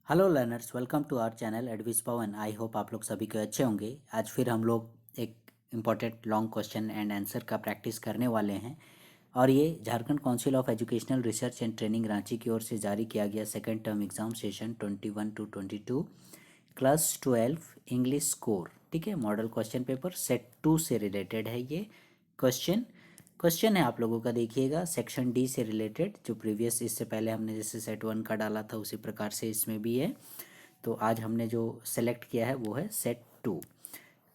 Hello learners, welcome to our channel advice Pawan. I hope आप लोग सभी के अच्छे होंगे। आज फिर हम लोग एक important long question and answer का प्रैक्टिस करने वाले हैं और ये Jharkhand council of educational research and training Ranchi की ओर से जारी किया गया second term exam session 21 to 22 class 12 English score. ठीक है, मॉडल क्वेश्चन पेपर सेट 2 से रिलेटेड है ये क्वेश्चन। क्वेश्चन है आप लोगों का, देखिएगा, सेक्शन डी से रिलेटेड। जो प्रीवियस इससे पहले हमने जैसे सेट 1 का डाला था उसी प्रकार से इसमें भी है। तो आज हमने जो सेलेक्ट किया है वो है सेट 2।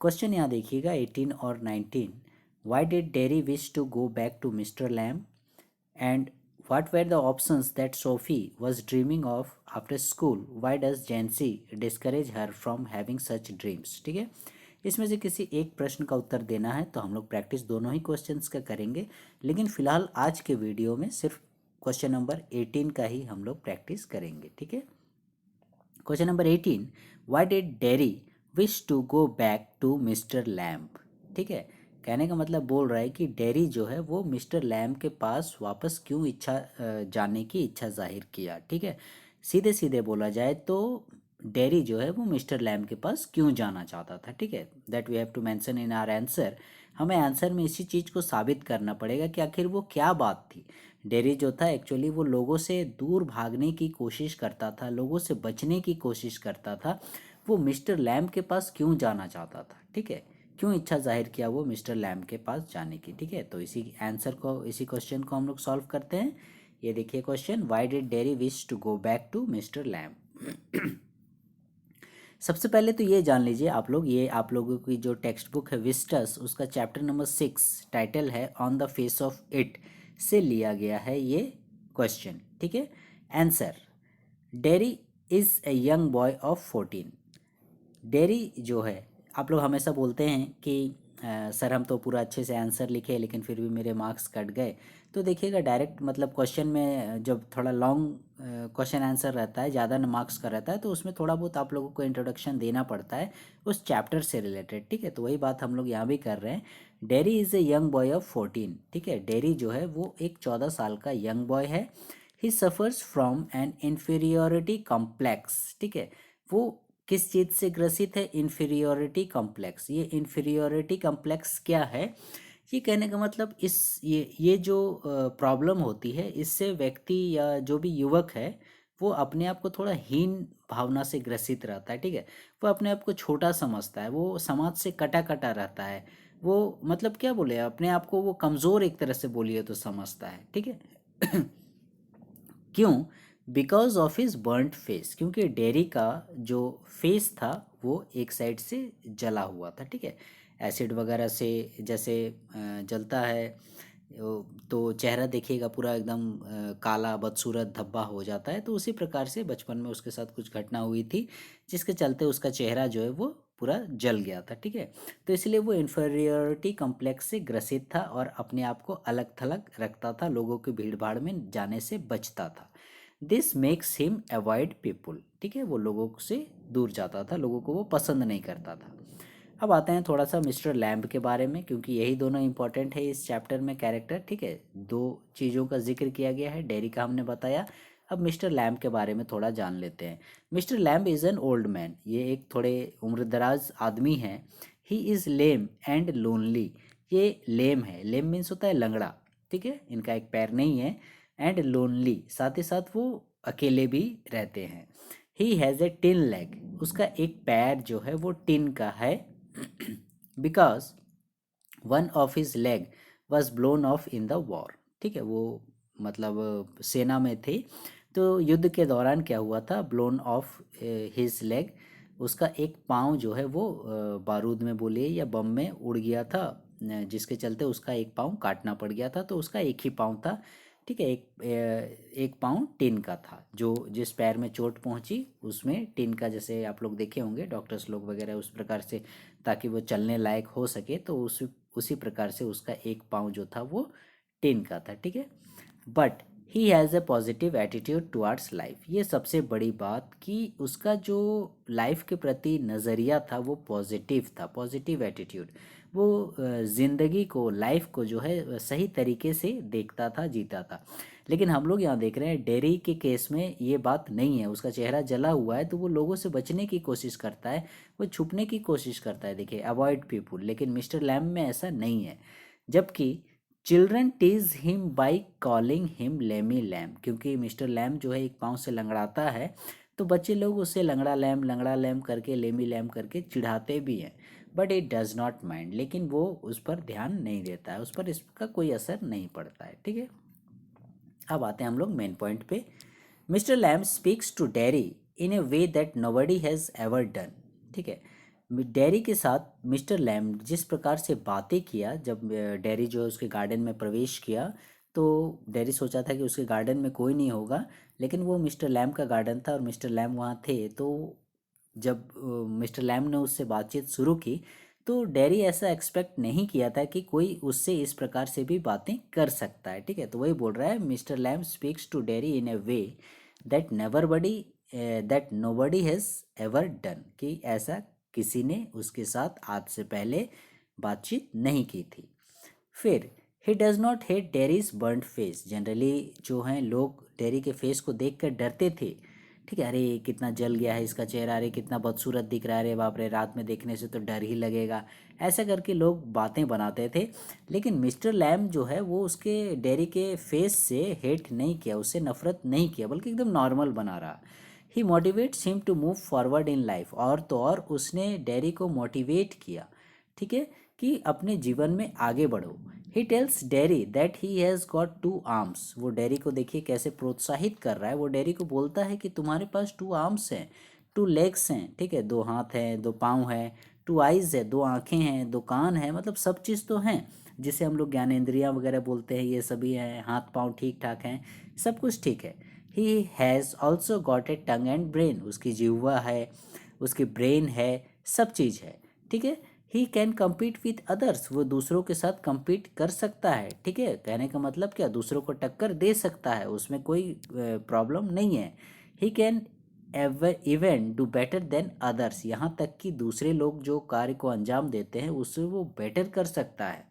क्वेश्चन यहाँ देखिएगा 18 और 19। Why did Derry wish to go back to mister Lamb and what were the options that Sophie was dreaming of after school? Why does Jancy discourage her from having such dreams? ठीक है, इसमें से किसी एक प्रश्न का उत्तर देना है। तो हम लोग प्रैक्टिस दोनों ही क्वेश्चंस का करेंगे, लेकिन फिलहाल आज के वीडियो में सिर्फ क्वेश्चन नंबर 18 का ही हम लोग प्रैक्टिस करेंगे। ठीक है, question number 18, why did Derry wish to go back to Mister Lamb. ठीक है, कहने का मतलब बोल रहा है कि डेरी जो है वो मिस्टर लैम्प के पास वापस क्यों जाने की इच्छा जाहिर किया। ठीक है, सीधे सीधे बोला जाए तो डेरी जो है वो मिस्टर लैम्प के पास क्यों जाना चाहता था। ठीक है, that we have to mention in our answer. हमें आंसर में इसी चीज़ को साबित करना पड़ेगा कि आखिर वो क्या बात थी। डेरी जो था एक्चुअली वो लोगों से दूर भागने की कोशिश करता था, लोगों से बचने की कोशिश करता था। वो मिस्टर लैम्प के पास क्यों जाना चाहता था, ठीक है, क्यों इच्छा जाहिर किया वो मिस्टर लैम्प के पास जाने की। ठीक है, तो इसी आंसर को, इसी क्वेश्चन को हम लोग सॉल्व करते हैं। ये देखिए question, why did Derry wish to go back to Mister Lamb. सबसे पहले तो ये जान लीजिए आप लोग, ये आप लोगों की जो टेक्स्ट बुक है विस्टस, उसका चैप्टर नंबर 6 टाइटल है on the face of it से लिया गया है ये क्वेश्चन। ठीक है, answer, dairy is a young boy of 14। Dairy जो है, आप लोग हमेशा बोलते हैं कि सर हम तो पूरा अच्छे से आंसर लिखे लेकिन फिर भी मेरे मार्क्स कट गए। तो देखिएगा डायरेक्ट मतलब क्वेश्चन में जब थोड़ा लॉन्ग क्वेश्चन आंसर रहता है, ज़्यादा मार्क्स का रहता है, तो उसमें थोड़ा बहुत आप लोगों को इंट्रोडक्शन देना पड़ता है उस चैप्टर से रिलेटेड। ठीक है, तो वही बात हम लोग यहाँ भी कर रहे हैं। Dairy is a young boy of 14। ठीक है, डेरी जो है वो एक 14 साल का यंग बॉय है। He suffers from an inferiority complex. ठीक है, वो किस चीज़ से ग्रसित है? Inferiority complex. ये इन्फीरियोरिटी कॉम्प्लेक्स क्या है? ये कहने का मतलब ये जो प्रॉब्लम होती है, इससे व्यक्ति या जो भी युवक है वो अपने आप को थोड़ा हीन भावना से ग्रसित रहता है। ठीक है, वो अपने आप को छोटा समझता है, वो समाज से कटा कटा रहता है, वो मतलब क्या बोले, अपने आप को वो कमज़ोर एक तरह से बोलिए तो समझता है। ठीक है। क्यों? Because of his burned face, क्योंकि डेरी का जो फेस था वो एक साइड से जला हुआ था। ठीक है, एसिड वगैरह से जैसे जलता है तो चेहरा देखिएगा पूरा एकदम काला बदसूरत धब्बा हो जाता है। तो उसी प्रकार से बचपन में उसके साथ कुछ घटना हुई थी जिसके चलते उसका चेहरा जो है वो पूरा जल गया था। ठीक है, तो इसलिए वो इन्फीरियरिटी कॉम्प्लेक्स से ग्रसित था और अपने आप को अलग थलग रखता था, लोगों की भीड़ भाड़ में जाने से बचता था। This makes him avoid people. ठीक है, वो लोगों से दूर जाता था, लोगों को वो पसंद नहीं करता था। अब आते हैं थोड़ा सा मिस्टर लैम्ब के बारे में, क्योंकि यही दोनों इंपॉर्टेंट है इस चैप्टर में कैरेक्टर। ठीक है, दो चीज़ों का जिक्र किया गया है, डेरी का हमने बताया, अब मिस्टर लैम्ब के बारे में थोड़ा जान लेते हैं। Mister lamb is an old man, ये एक थोड़े उम्रदराज आदमी हैं। He is lame and lonely, ये लेम है, लेम मीन्स होता है लंगड़ा। ठीक है, इनका एक पैर नहीं है। एंड लोनली, साथ ही साथ वो अकेले भी रहते हैं। He has a tin leg, उसका एक पैर जो है वो टिन का है। Because one of his leg was blown of in the war. ठीक है, वो मतलब सेना में थे, तो युद्ध के दौरान क्या हुआ था, ब्लोन ऑफ हिज लेग, उसका एक पाँव जो है वो बारूद में बोलिए या बम में उड़ गया था, जिसके चलते उसका एक पाँव काटना पड़ गया था। तो उसका एक ही पाँव था। ठीक है, एक पाँव टिन का था, जो जिस पैर में चोट पहुंची उसमें टिन का, जैसे आप लोग देखे होंगे डॉक्टर्स लोग वगैरह उस प्रकार से, ताकि वो चलने लायक हो सके, तो उसी प्रकार से उसका एक पाँव जो था वो टिन का था। ठीक है, but he has a positive attitude towards life. ये सबसे बड़ी बात कि उसका जो लाइफ के प्रति नज़रिया था वो पॉजिटिव था, पॉजिटिव एटीट्यूड। वो ज़िंदगी को, लाइफ को जो है सही तरीके से देखता था, जीता था। लेकिन हम लोग यहाँ देख रहे हैं डेरी के केस में ये बात नहीं है, उसका चेहरा जला हुआ है तो वो लोगों से बचने की कोशिश करता है, वो छुपने की कोशिश करता है, देखिए अवॉइड पीपुल। लेकिन मिस्टर लैम में ऐसा नहीं है। जबकि children tease him by calling him Lamey Lamb, क्योंकि मिस्टर लैम जो है एक पाँव से लंगड़ाता है तो बच्चे लोग उसे लंगड़ा लैम करके लेमी लैम करके चिढ़ाते भी हैं। But it does not mind, लेकिन वो उस पर ध्यान नहीं देता है, उस पर इसका कोई असर नहीं पड़ता है। ठीक है, अब आते हैं हम लोग मेन पॉइंट पे। Mister Lamb speaks to Derry in a way that nobody has ever done. ठीक है, डेरी के साथ मिस्टर लैम जिस प्रकार से बातें किया, जब डेरी जो है उसके गार्डन में प्रवेश किया तो डेरी सोचा था कि उसके गार्डन में कोई नहीं होगा, लेकिन वो मिस्टर लैम का गार्डन था और मिस्टर लैम वहाँ थे। तो जब मिस्टर लैम ने उससे बातचीत शुरू की तो डेरी ऐसा एक्सपेक्ट नहीं किया था कि कोई उससे इस प्रकार से भी बातें कर सकता है। ठीक है, तो वही बोल रहा है, Mister Lamb speaks to Derry in a way that never body that nobody has ever done, कि ऐसा किसी ने उसके साथ आज से पहले बातचीत नहीं की थी। फिर he does not hate dairies burned face. Generally जो हैं लोग डेरी के फेस को देख कर डरते थे। ठीक है, अरे कितना जल गया है इसका चेहरा, अरे कितना बदसूरत दिख रहा है, अरे बाप रे रात में देखने से तो डर ही लगेगा, ऐसा करके लोग बातें बनाते थे। लेकिन मिस्टर लैम जो है वो उसके डेरी के फेस से हेट नहीं किया, उससे नफरत नहीं किया, बल्कि एकदम नॉर्मल बना रहा। He motivates him to move forward in life, और तो और उसने डेरी को मोटिवेट किया, ठीक है, कि अपने जीवन में आगे बढ़ो। He tells Derry that he has got two arms. वो डेरी को देखिए कैसे प्रोत्साहित कर रहा है, वो डेरी को बोलता है कि तुम्हारे पास टू आर्म्स हैं, टू लेग्स हैं, ठीक है, दो हाथ हैं, दो पाँव हैं, टू आइज़ है, दो आँखें हैं, दो कान हैं, मतलब सब चीज़ तो हैं, जिसे हम लोग ज्ञानेंद्रियाँ वगैरह बोलते हैं, ये सभी हैं, हाथ पाँव ठीक ठाक हैं, सब कुछ ठीक है। He has also got a tongue and brain, उसकी जिह्वा है, उसकी ब्रेन है, सब चीज़ है। ठीक है, he can compete with others, वो दूसरों के साथ कम्पीट कर सकता है। ठीक है, कहने का मतलब क्या, दूसरों को टक्कर दे सकता है, उसमें कोई प्रॉब्लम नहीं है। He can even do better than others, यहाँ तक कि दूसरे लोग जो कार्य को अंजाम देते हैं उससे वो बेटर कर सकता है।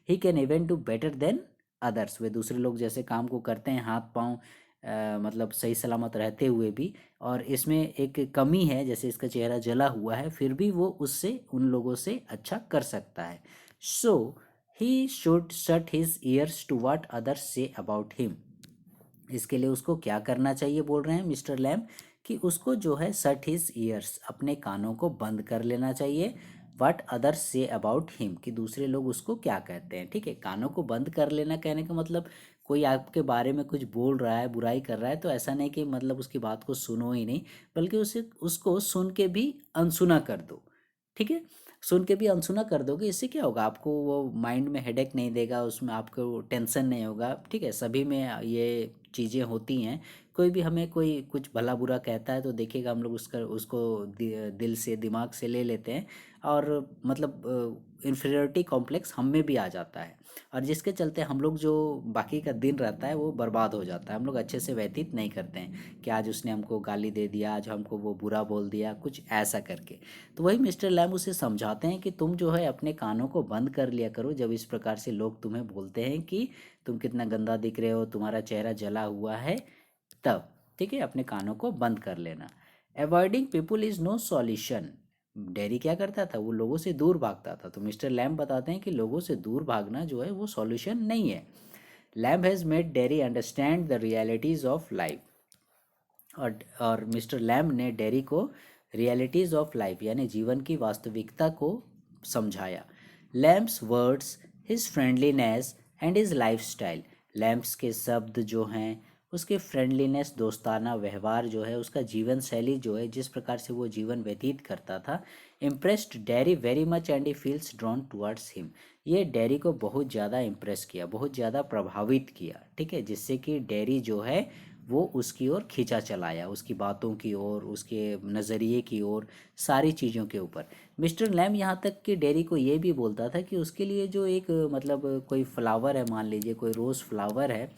He can even do better than others, वे दूसरे लोग जैसे काम को करते हैं हाथ पाँव मतलब सही सलामत रहते हुए भी, और इसमें एक कमी है, जैसे इसका चेहरा जला हुआ है, फिर भी वो उससे उन लोगों से अच्छा कर सकता है। So he should shut his ears to what others say about him. इसके लिए उसको क्या करना चाहिए बोल रहे हैं मिस्टर लैम, कि उसको जो है शट हिज ईयर्स, अपने कानों को बंद कर लेना चाहिए। What others say about him, कि दूसरे लोग उसको क्या कहते हैं। ठीक है, कानों को बंद कर लेना कहने का मतलब कोई आपके बारे में कुछ बोल रहा है, बुराई कर रहा है, तो ऐसा नहीं कि मतलब उसकी बात को सुनो ही नहीं, बल्कि उसे उसको सुन के भी अनसुना कर दो। ठीक है, सुन के भी अनसुना कर दोगे, इससे क्या होगा, आपको वो माइंड में हेडेक नहीं देगा, उसमें आपको टेंशन नहीं होगा। ठीक है, सभी में ये चीज़ें होती हैं, कोई भी हमें कोई कुछ भला बुरा कहता है तो देखिएगा हम लोग उसको दिल से दिमाग से ले लेते हैं, और मतलब इन्फीरियरिटी कॉम्प्लेक्स हम में भी आ जाता है, और जिसके चलते हम लोग जो बाकी का दिन रहता है वो बर्बाद हो जाता है, हम लोग अच्छे से व्यतीत नहीं करते हैं कि आज उसने हमको गाली दे दिया, आज हमको वो बुरा बोल दिया, कुछ ऐसा करके। तो वही मिस्टर लैम उसे समझाते हैं कि तुम जो है अपने कानों को बंद कर लिया करो, जब इस प्रकार से लोग तुम्हें बोलते हैं कि तुम कितना गंदा दिख रहे हो, तुम्हारा चेहरा जला हुआ है, तब ठीक है अपने कानों को बंद कर लेना। Avoiding people is no solution. Derry क्या करता था, वो लोगों से दूर भागता था, तो मिस्टर लैम बताते हैं कि लोगों से दूर भागना जो है वो सॉल्यूशन नहीं है। Lamb has made Derry understand the realities of life, और मिस्टर लैम ने डेरी को रियलिटीज़ ऑफ लाइफ यानी जीवन की वास्तविकता को समझाया। Lamb's words, his friendliness and his life style, Lamb's के शब्द जो हैं, उसके फ्रेंडलीनेस, दोस्ताना व्यवहार जो है, उसका जीवन शैली जो है, जिस प्रकार से वो जीवन व्यतीत करता था, impressed dairy very much and he feels drawn towards him. ये डेरी को बहुत ज़्यादा इम्प्रेस किया, बहुत ज़्यादा प्रभावित किया। ठीक है, जिससे कि डेरी जो है वो उसकी ओर खींचा चलाया, उसकी बातों की ओर, उसके नज़रिए की ओर, सारी चीज़ों के ऊपर। मिस्टर लैम यहाँ तक कि डेरी को ये भी बोलता था कि उसके लिए जो एक मतलब कोई फ्लावर है, मान लीजिए कोई रोज़ फ्लावर है,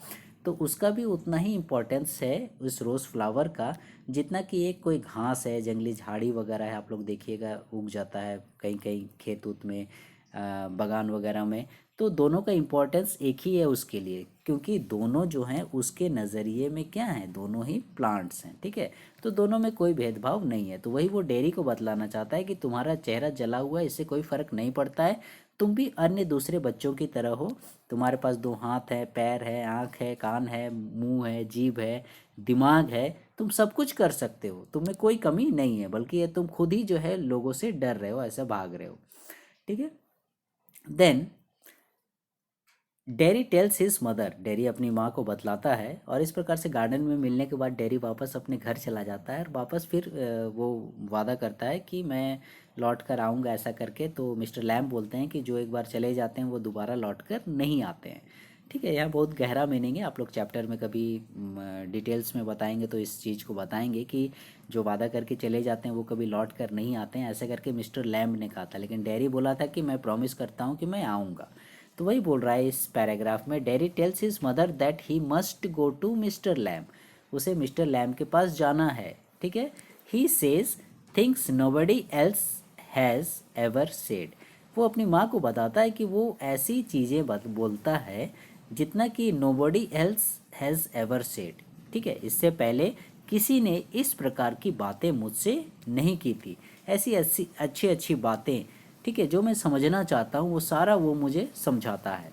तो उसका भी उतना ही इम्पोर्टेंस है उस रोज़ फ्लावर का, जितना कि एक कोई घास है, जंगली झाड़ी वगैरह है, आप लोग देखिएगा उग जाता है कहीं कहीं खेत उत में, बागान वगैरह में, तो दोनों का इम्पोर्टेंस एक ही है उसके लिए, क्योंकि दोनों जो हैं उसके नज़रिए में क्या हैं, दोनों ही प्लांट्स हैं, ठीक है। तो दोनों में कोई भेदभाव नहीं है। तो वही वो डेयरी को बतलाना चाहता है कि तुम्हारा चेहरा जला हुआ है, इससे कोई फ़र्क नहीं पड़ता है, तुम भी अन्य दूसरे बच्चों की तरह हो। तुम्हारे पास दो हाथ है, पैर है, आँख है, कान है, मुंह है, जीभ है, दिमाग है, तुम सब कुछ कर सकते हो, तुम्हें कोई कमी नहीं है, बल्कि ये तुम खुद ही जो है लोगों से डर रहे हो, ऐसा भाग रहे हो, ठीक है। Then Derry tells his mother, Derry अपनी माँ को बतलाता है, और इस प्रकार से गार्डन में मिलने के बाद डेरी वापस अपने घर चला जाता है, और वापस फिर वो वादा करता है कि मैं लौट कर आऊँगा ऐसा करके। तो मिस्टर लैम्ब बोलते हैं कि जो एक बार चले जाते हैं वो दोबारा लौट कर नहीं आते हैं, ठीक है। यहाँ बहुत गहरा मीनिंग है, आप लोग चैप्टर में कभी डिटेल्स में बताएंगे तो इस चीज़ को बताएंगे कि जो वादा करके चले जाते हैं वो कभी लौट कर नहीं आते हैं, ऐसे करके मिस्टर लैम्ब ने कहा था। लेकिन डेरी बोला था कि मैं प्रॉमिस करता हूँ कि मैं आऊँगा। तो वही बोल रहा है इस पैराग्राफ में, Derry tells his mother that he must go to Mister Lamb, उसे मिस्टर लैम्ब के पास जाना है, ठीक है। He says things nobody else has ever said, वो अपनी माँ को बताता है कि वो ऐसी चीज़ें बोलता है जितना कि nobody else has ever said, ठीक है। इससे पहले किसी ने इस प्रकार की बातें मुझसे नहीं की थी, ऐसी अच्छी अच्छी अच्छी बातें, ठीक है, जो मैं समझना चाहता हूँ वो सारा वो मुझे समझाता है।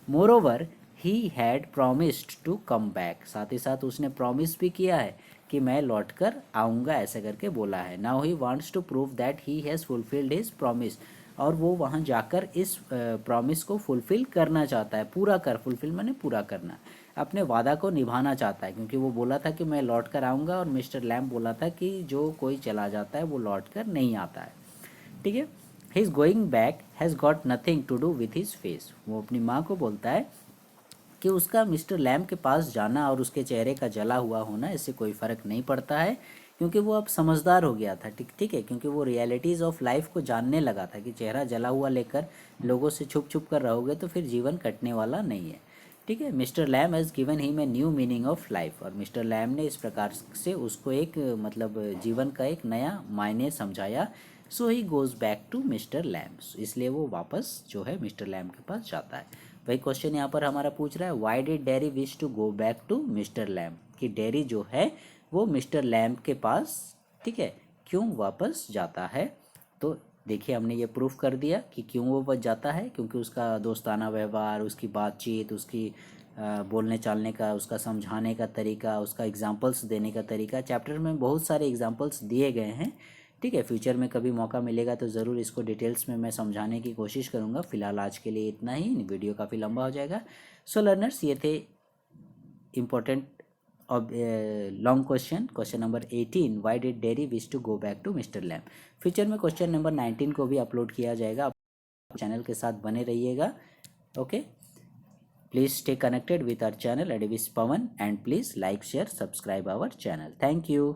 Moreover he had promised to come back, साथ ही साथ उसने प्रॉमिस भी किया है कि मैं लौट कर आऊँगा, ऐसा करके बोला है। Now he wants to prove that he has fulfilled his promise, और वो वहाँ जाकर इस प्रॉमिस को फुलफ़िल करना चाहता है, पूरा कर, फुलफ़िल मैंने पूरा करना, अपने वादा को निभाना चाहता है, क्योंकि वो बोला था कि मैं लौट कर आऊँगा, और मिस्टर लैम्ब बोला था कि जो कोई चला जाता है वो लौट कर नहीं आता है, ठीक है। His going back has got nothing to do with his face, वो अपनी माँ को बोलता है कि उसका मिस्टर लैम्ब के पास जाना और उसके चेहरे का जला हुआ होना, इससे कोई फ़र्क नहीं पड़ता है, क्योंकि वो अब समझदार हो गया था, ठीक है, क्योंकि वो रियलिटीज़ ऑफ लाइफ को जानने लगा था कि चेहरा जला हुआ लेकर लोगों से छुप छुप कर रहोगे तो फिर जीवन कटने वाला नहीं है, ठीक है। Mister Lamb has given him a new meaning of life, और मिस्टर लैम ने इस प्रकार से उसको एक मतलब जीवन का एक नया मायने समझाया। So he goes back to mister Lam, इसलिए वो वापस जो है मिस्टर लैम के पास जाता है। वही क्वेश्चन यहाँ पर हमारा पूछ रहा है, why did Derry wish to go back to mister Lamb, कि डेरी जो है वो मिस्टर लैम के पास, ठीक है, क्यों वापस जाता है। तो देखिए हमने ये प्रूफ कर दिया कि क्यों वो बच जाता है, क्योंकि उसका दोस्ताना व्यवहार, उसकी बातचीत, उसकी बोलने चालने का, उसका समझाने का तरीका, उसका एग्जांपल्स देने का तरीका, चैप्टर में बहुत सारे एग्जांपल्स दिए गए हैं, ठीक है। फ्यूचर में कभी मौका मिलेगा तो ज़रूर इसको डिटेल्स में मैं समझाने की कोशिश करूँगा। फिलहाल आज के लिए इतना ही, वीडियो काफ़ी लंबा हो जाएगा। सो लर्नर्स, ये थे important long question number 18, why did Derry wish to go back to Mister Lamb. Future में क्वेश्चन नंबर 19 को भी अपलोड किया जाएगा, आप चैनल के साथ बने रहिएगा, okay. Please stay connected with our channel advice Pawan, and please like share subscribe our channel. Thank you.